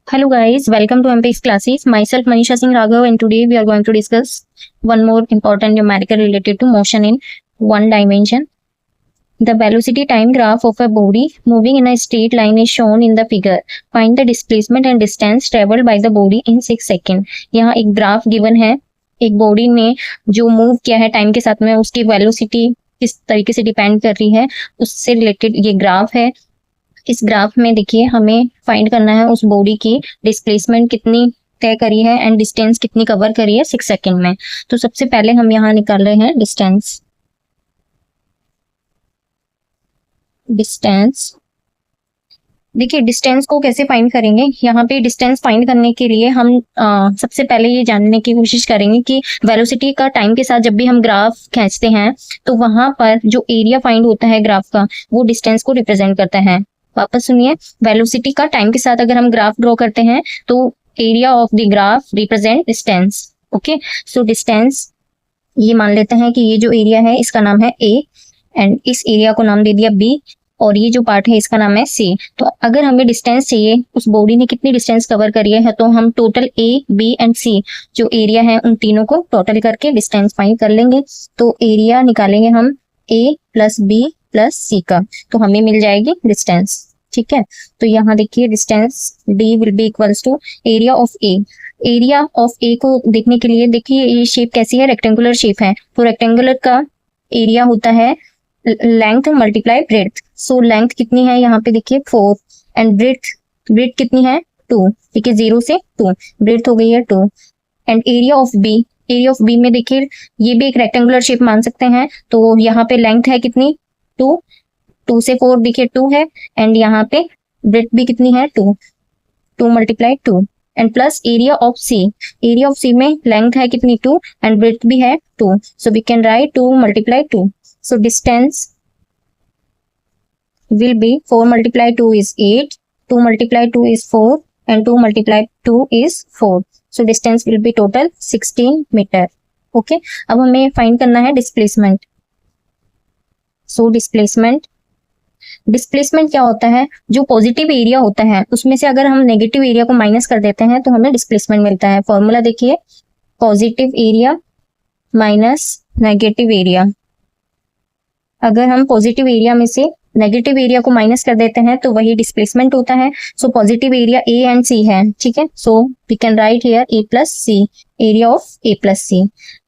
Hello guys, welcome to MPX classes. Myself Manisha Singh Raghav and today we are going to discuss one more important numerical related to motion in one dimension. The velocity time graph of a body moving in a straight line is shown in the figure. Find the displacement and distance traveled by the body in 6 second. यहाँ एक graph given है, एक body ने जो move किया है time के साथ में उसकी वेलोसिटी किस तरीके से डिपेंड कर रही है उससे रिलेटेड ये ग्राफ है। इस ग्राफ में देखिए हमें फाइंड करना है उस बॉडी की डिस्प्लेसमेंट कितनी तय करी है एंड डिस्टेंस कितनी कवर करी है 6 सेकेंड में। तो सबसे पहले हम यहाँ निकाल रहे हैं डिस्टेंस। देखिए डिस्टेंस को कैसे फाइंड करेंगे, यहाँ पे डिस्टेंस फाइंड करने के लिए हम सबसे पहले ये जानने की कोशिश करेंगे कि वेलोसिटी का टाइम के साथ जब भी हम ग्राफ खींचते हैं तो वहां पर जो एरिया फाइंड होता है ग्राफ का वो डिस्टेंस को रिप्रेजेंट करता है। वापस सुनिए, वेलोसिटी का टाइम के साथ अगर हम ग्राफ ड्रॉ करते हैं तो area of the graph represent distance. Okay, so distance ये मान लेते हैं कि ये जो एरिया है इसका नाम है ए एंड इस एरिया को नाम दे दिया बी और ये जो पार्ट है इसका नाम है सी। तो अगर हमें डिस्टेंस चाहिए उस बॉडी ने कितनी डिस्टेंस कवर करी है तो हम टोटल ए बी एंड सी जो एरिया है उन तीनों को टोटल करके डिस्टेंस फाइंड कर लेंगे। तो एरिया निकालेंगे हम ए प्लस बी प्लस सी का, तो हमें मिल जाएगी डिस्टेंस। ठीक है, तो यहाँ देखिए distance D will be equals to area of A. Area of A को देखने के लिए देखिए ये शेप कैसी है, रेक्टेंगुलर शेप है, तो रेक्टेंगुलर का एरिया होता है length multiply breadth. So length कितनी है यहाँ पे देखिए 4 एंड ब्रेड्थ कितनी है 2। देखिए 0 से 2 ब्रेड्थ हो गई है 2 एंड एरिया ऑफ बी में देखिए ये भी एक रेक्टेंगुलर शेप मान सकते हैं, तो यहाँ पे लेंथ है कितनी 2 से 4 देखिए 2 है एंड यहाँ पे ब्रेड्थ भी कितनी है 2 multiply 2 and plus area of C में लेंथ है कितनी 2 एंड ब्रेड्थ भी है 2, so we can write 2 multiply 2। So distance will be 4 multiply 2 is 8, 2 multiply 2 is 4 and 2 multiply 2 is 4. So distance will be total 16 meter. Okay, अब हमें find करना है displacement. So displacement क्या होता है, जो पॉजिटिव एरिया होता है उसमें से अगर हम नेगेटिव एरिया को माइनस कर देते हैं तो हमें डिस्प्लेसमेंट मिलता है। फॉर्मूला देखिए, positive area minus negative area. अगर हम पॉजिटिव एरिया में से नेगेटिव एरिया को माइनस कर देते हैं तो वही डिस्प्लेसमेंट होता है। So positive area A and C है, ठीक है, so we can write here A plus C, area of A plus C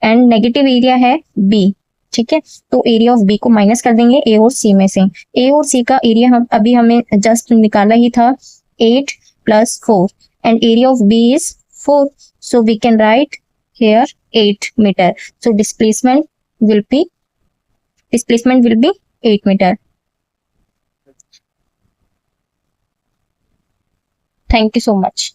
and negative area है बी। ठीक है, तो एरिया ऑफ बी को माइनस कर देंगे ए और सी में से। ए और सी का एरिया हम अभी हमें जस्ट निकाला ही था 8 plus 4 and area of B is 4, so we can write here 8 metre. So displacement will be 8 meter. Thank you so much.